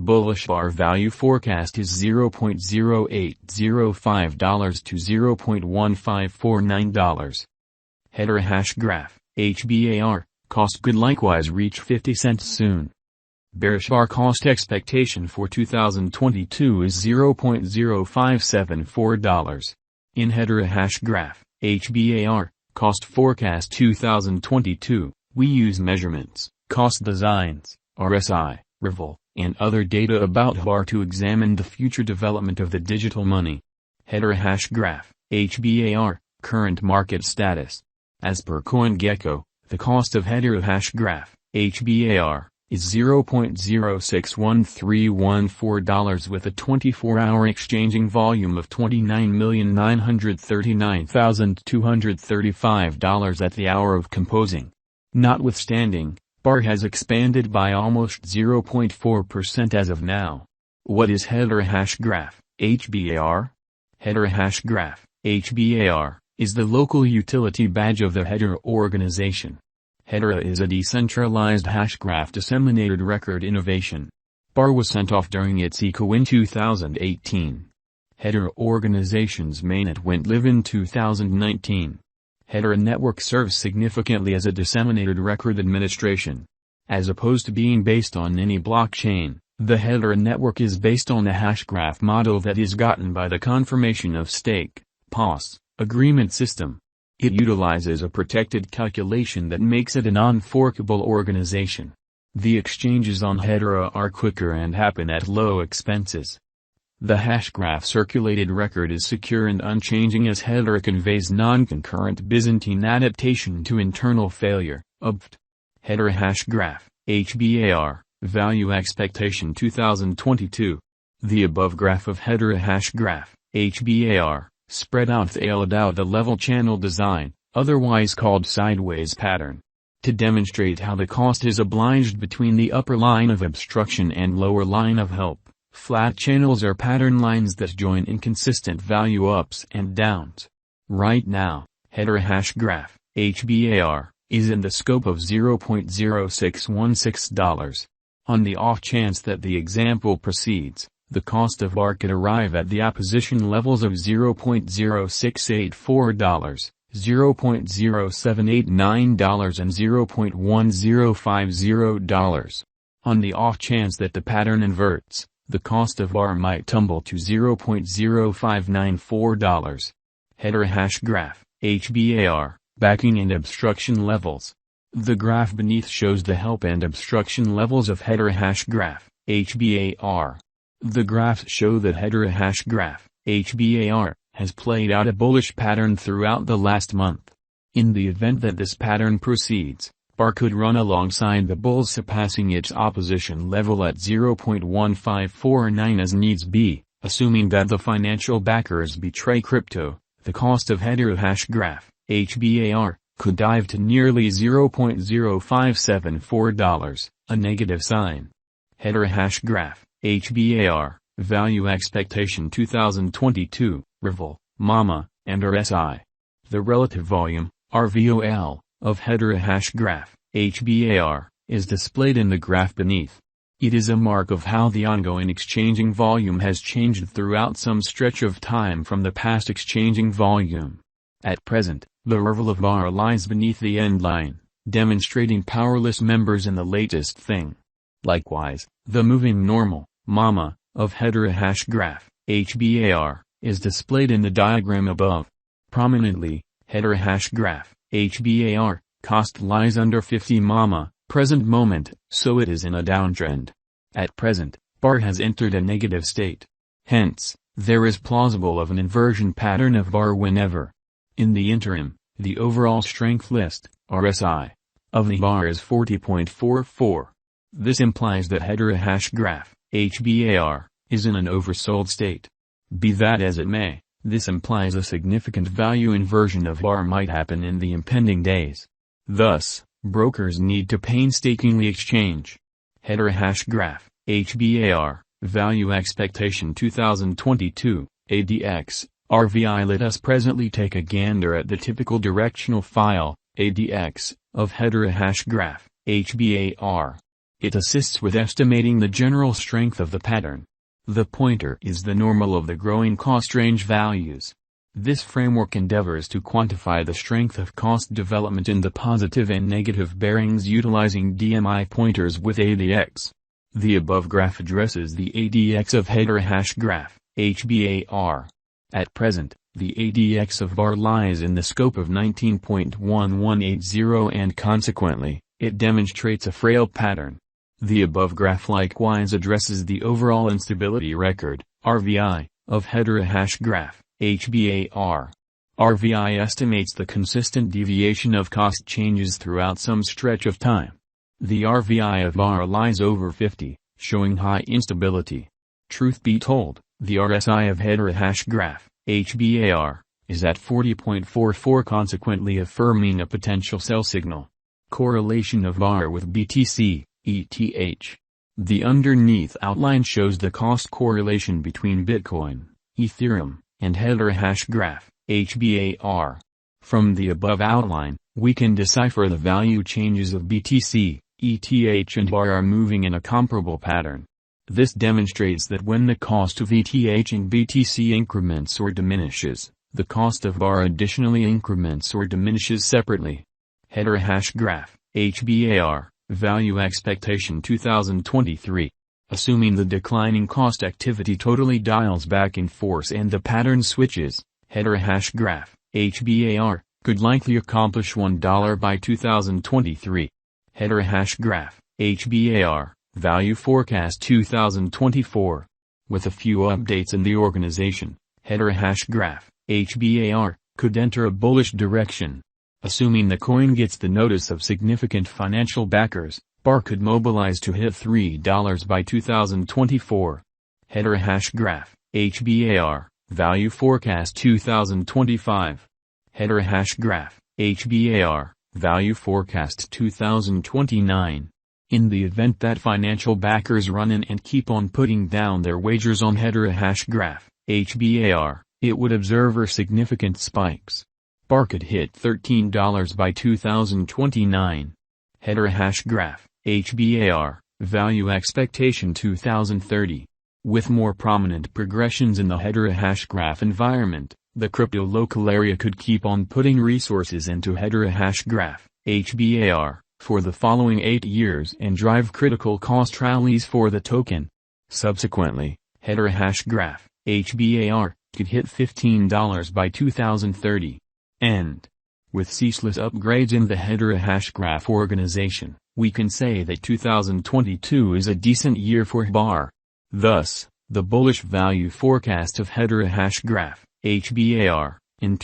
bullish bar value forecast is $0.0805 to $0.1549. Hedera Hashgraph, HBAR, cost could likewise reach 50 cents soon. Bearish bar cost expectation for 2022 is $0.0574. In Hedera Hashgraph, HBAR, cost forecast 2022, we use measurements, cost designs, RSI, Revel, and other data about Hbar to examine the future development of the digital money. Hedera Hashgraph, HBAR, current market status. As per CoinGecko, the cost of Hedera Hashgraph, HBAR, is $0.061314 with a 24-hour exchanging volume of $29,939,235 at the hour of composing. Notwithstanding, Hbar has expanded by almost 0.4% as of now. What is Hedera Hashgraph, HBAR? Hedera Hashgraph, HBAR, is the local utility badge of the Hedera organization. Hedera is a decentralized hashgraph disseminated record innovation. Hbar was sent off during its ICO in 2018. Hedera organization's mainnet went live in 2019. Hedera network serves significantly as a disseminated record administration. As opposed to being based on any blockchain, the Hedera network is based on a hashgraph model that is gotten by the confirmation of stake, POS, agreement system. It utilizes a protected calculation that makes it a non-forkable organization. The exchanges on Hedera are quicker and happen at low expenses. The hashgraph circulated record is secure and unchanging as Hedera conveys non-concurrent Byzantine adaptation to internal failure, UBFT. Hedera Hashgraph, HBAR, value expectation 2022. The above graph of Hedera Hashgraph, HBAR, spread out the level channel design, otherwise called sideways pattern. To demonstrate how the cost is obliged between the upper line of obstruction and lower line of help, flat channels are pattern lines that join inconsistent value ups and downs. Right now, Hedera Hashgraph, HBAR, is in the scope of $0.0616. On the off chance that the example proceeds, the cost of Hbar could arrive at the opposition levels of $0.0684, $0.0789 and $0.1050. On the off chance that the pattern inverts, the cost of Hbar might tumble to $0.0594. Hedera Hashgraph, HBAR, backing and obstruction levels. The graph beneath shows the help and obstruction levels of Hedera Hashgraph, HBAR. The graphs show that Hedera Hashgraph, HBAR, has played out a bullish pattern throughout the last month. In the event that this pattern proceeds, Hbar could run alongside the bulls, surpassing its opposition level at 0.1549 as needs be. Assuming that the financial backers betray crypto, the cost of Hedera Hashgraph, HBAR, could dive to nearly $0.0574, a negative sign. Hedera Hashgraph, HBAR, value expectation 2022, Revel, MAMA, and RSI. The relative volume, RVOL, of Hedera Hashgraph, HBAR, is displayed in the graph beneath. It is a mark of how the ongoing exchanging volume has changed throughout some stretch of time from the past exchanging volume. At present, the Revel of Hbar lies beneath the end line, demonstrating powerless members in the latest thing. Likewise, the moving normal, MAMA, of Hedera Hashgraph, HBAR, is displayed in the diagram above. Prominently, Hedera Hashgraph, HBAR, cost lies under 50 MAMA, present moment, so it is in a downtrend. At present, Hbar has entered a negative state. Hence, there is plausible of an inversion pattern of Hbar whenever. In the interim, the overall strength list, RSI, of the Hbar is 40.44. This implies that Hedera Hashgraph, HBAR, is in an oversold state. Be that as it may, this implies a significant value inversion of Hbar might happen in the impending days. Thus, brokers need to painstakingly exchange. Hedera Hashgraph, HBAR, value expectation 2022, ADX, RVI. Let us presently take a gander at the typical directional file, ADX, of Hedera Hashgraph, HBAR. It assists with estimating the general strength of the pattern. The pointer is the normal of the growing cost range values. This framework endeavors to quantify the strength of cost development in the positive and negative bearings utilizing DMI pointers with ADX. The above graph addresses the ADX of Hedera Hashgraph, HBAR. At present, the ADX of Hbar lies in the scope of 19.1180 and consequently, it demonstrates a frail pattern. The above graph likewise addresses the overall instability record, RVI, of Hedera Hashgraph, HBAR. RVI estimates the consistent deviation of cost changes throughout some stretch of time. The RVI of Hbar lies over 50, showing high instability. Truth be told, the RSI of Hedera Hashgraph, HBAR, is at 40.44, consequently affirming a potential sell signal. Correlation of Hbar with BTC, ETH. The underneath outline shows the cost correlation between Bitcoin, Ethereum, and Hedera Hashgraph, HBAR. From the above outline, we can decipher the value changes of BTC, ETH and Hbar are moving in a comparable pattern. This demonstrates that when the cost of ETH and BTC increments or diminishes, the cost of Hbar additionally increments or diminishes separately. Hedera Hashgraph, HBAR, Value Expectation 2023. Assuming the declining cost activity totally dials back in force and the pattern switches, Hedera Hashgraph, HBAR, could likely accomplish $1 by 2023. Hedera Hashgraph, HBAR, Value Forecast 2024. With a few updates in the organization, Hedera Hashgraph, HBAR, could enter a bullish direction. Assuming the coin gets the notice of significant financial backers, Hbar could mobilize to hit $3 by 2024. Hedera Hashgraph, HBAR, Value Forecast 2025. Hedera Hashgraph, HBAR, Value Forecast 2029. In the event that financial backers run in and keep on putting down their wagers on Hedera Hashgraph, HBAR, it would observe significant spikes. Hbar could hit $13 by 2029. Hedera Hashgraph, HBAR, Value Expectation 2030. With more prominent progressions in the Hedera Hashgraph environment, the crypto local area could keep on putting resources into Hedera Hashgraph, HBAR, for the following 8 years and drive critical cost rallies for the token. Subsequently, Hedera Hashgraph, HBAR, could hit $15 by 2030. And, with ceaseless upgrades in the Hedera Hashgraph organization, we can say that 2022 is a decent year for Hbar. Thus, the bullish value forecast of Hedera Hashgraph, HBAR, in